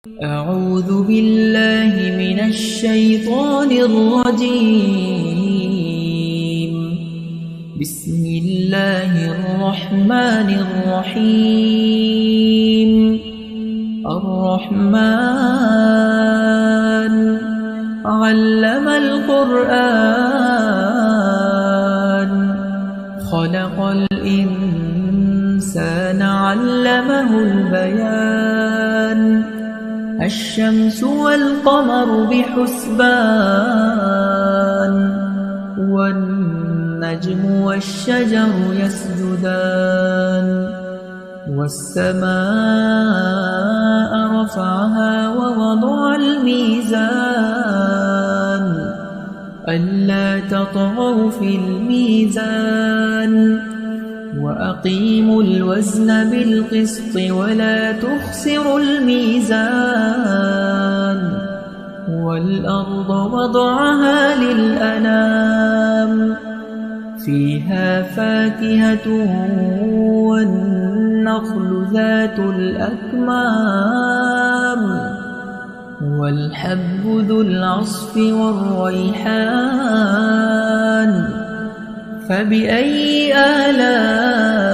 أعوذ بالله من الشيطان الرجيم. بسم الله الرحمن الرحيم. الرحمن علم القرآن خلق الإنسان علمه البيان الشمس والقمر بحسبان والنجم والشجر يسجدان والسماء رفعها ووضع الميزان ألا تطغوا في الميزان وأقيموا الوزن بالقسط ولا تخسروا الميزان والأرض وضعها للأنام فيها فاكهة والنخل ذات الأكمام والحب ذو العصف والريحان فبأي آلاء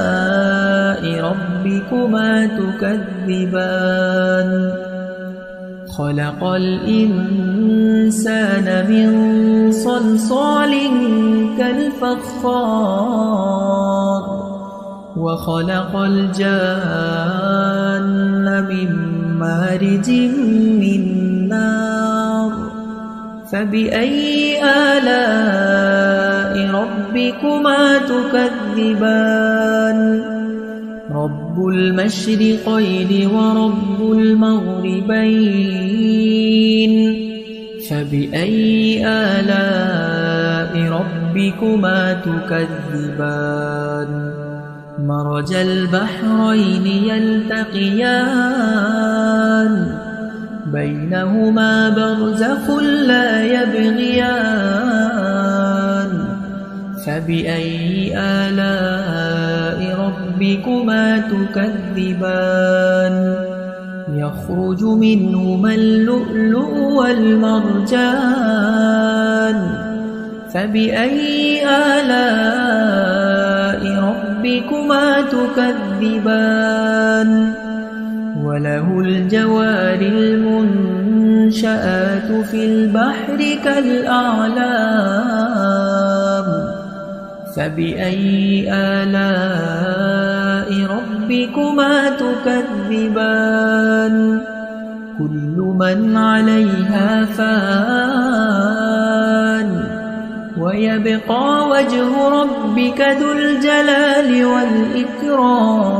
ربكما تكذبان خلق الإنسان من صلصال كالفخار وخلق الجان من مارج من نار فبأي آلاء ربكما تكذبان رب المشرقين ورب المغربين فبأي آلاء ربكما تكذبان مرج البحرين يلتقيان بينهما برزخ لا يبغيان فبأي آلاء ربكما تكذبان يخرج منهما اللؤلؤ والمرجان فبأي آلاء ربكما تكذبان وله الجوار المنشآت في البحر كالأعلام فبأي آلاء ربكما تكذبان كل من عليها فان ويبقى وجه ربك ذو الجلال والإكرام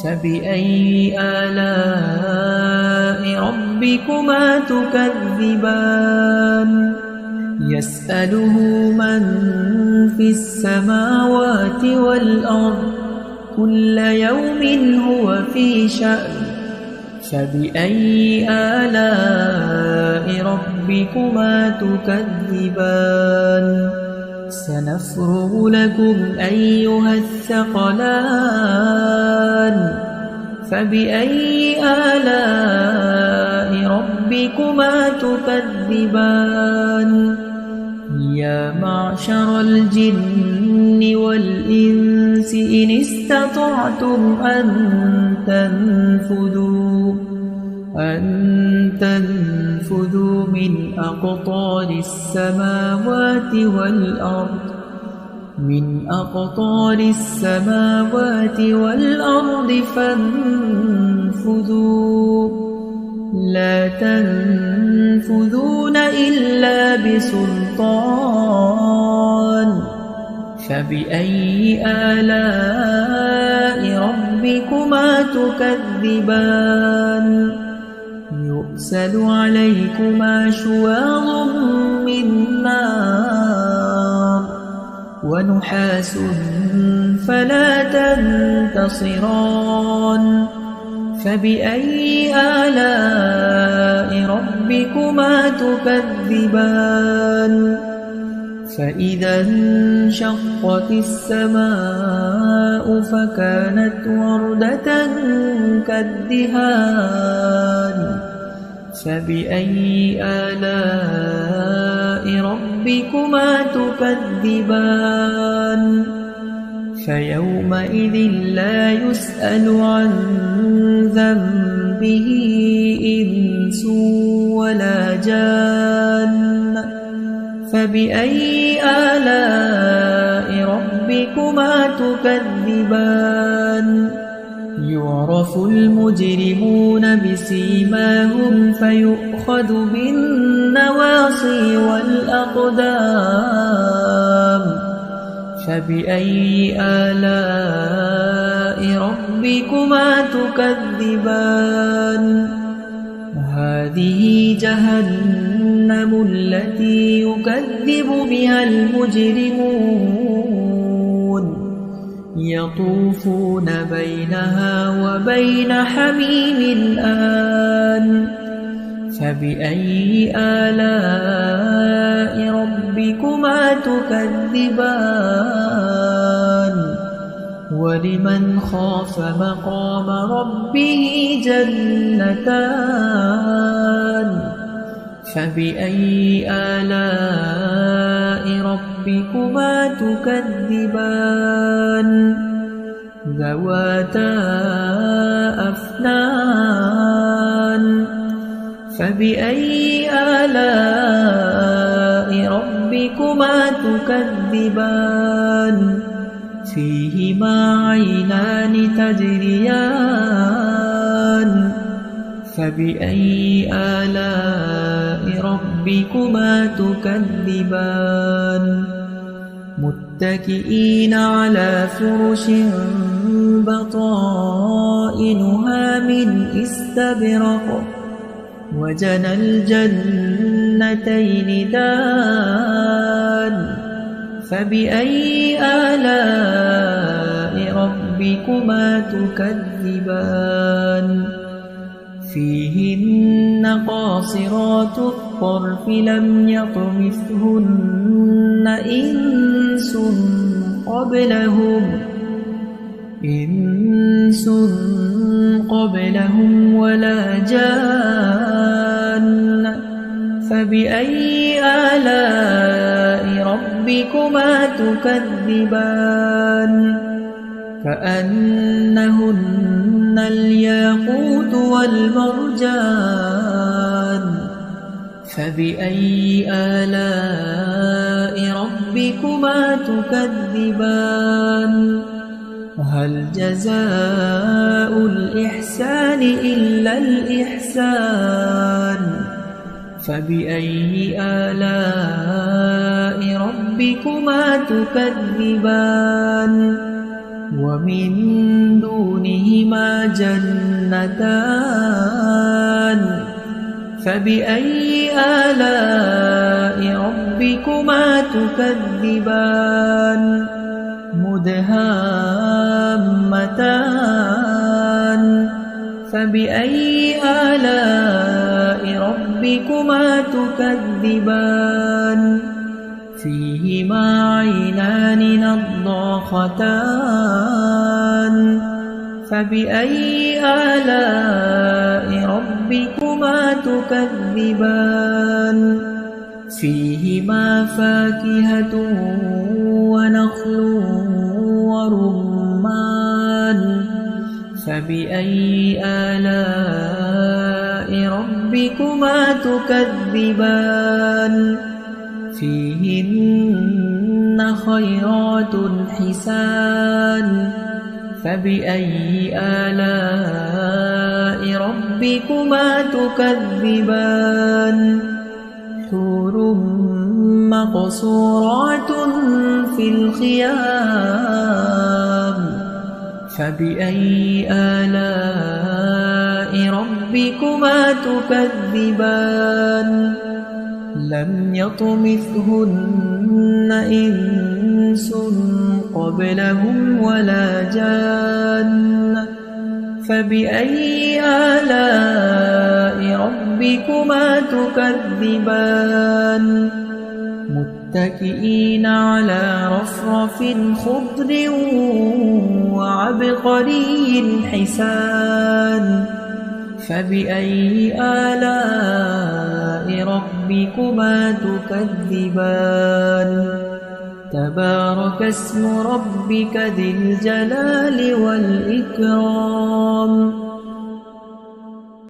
فبأي آلاء ربكما تكذبان يسأله من في السماوات والأرض كل يوم هو في شأن فبأي آلاء ربكما تكذبان سنفرغ لكم أيها الثقلان فبأي آلاء ربكما تكذبان يا معشر الجن والإنس إن استطعتم أن تنفذوا من أقطار السماوات والأرض فانفذوا لا تنفذون إلا بسلطان فبأي آلاء ربكما تكذبان يرسل عليكما شواظ من نار ونحاس فلا تنتصران فبأي آلاء ربكما تكذبان فإذا انشقت السماء فكانت وردة كالدهان فبأي آلاء ربكما تكذبان فيومئذ لا يسأل عن ذنبه إنس ولا جان فبأي آلاء ربكما تكذبان يعرف المجرمون بسيماهم فيؤخذ بالنواصي والأقدام فبأي آلاء ربكما تكذبان هذه جهنم التي يكذب بها المجرمون يطوفون بينها وبين حميم آن فبأي آلاء ربكما تكذبان ولمن خاف مقام ربه جنتان فبأي آلاء ربكما تكذبان ذواتا أفنان فبأي آلاء ربكما تكذبان فيهما عينان تجريان فبأي آلاء ربكما تكذبان متكئين على فرش بطائنها من استبرق وجنى الجنتين دان فبأي آلاء ربكما تكذبان فيهن قاصرات الطرف لم يطمثهن إنس قبلهم ولا جان فبأي آلاء ربكما تكذبان كأنهن الياقوت والمرجان فبأي آلاء ربكما تكذبان هل جزاء الإحسان إلا الإحسان فبأي آلاء ربكما تكذبان ومن دونهما جنتان فبأي آلاء ربكما تكذبان مدهامتان فبأي آلاء ربكما تكذبان فيهما عينان نضاختان فبأي آلاء ربكما تكذبان فيهما فاكهة ونخل ورمان فبأي آلاء ربكما تكذبان فيهن خيرات حسان فبأي آلاء ربكما تكذبان حور مقصورات في الخيام فبأي آلاء ربكما تكذبان لم يطمثهن إنس قبلهم ولا جان فبأي آلاء ربكما تكذبان متكئين على رفرف خضر وعبقري حسان فبأي آلاء ربكما تكذبان تبارك اسم ربك ذي الجلال والإكرام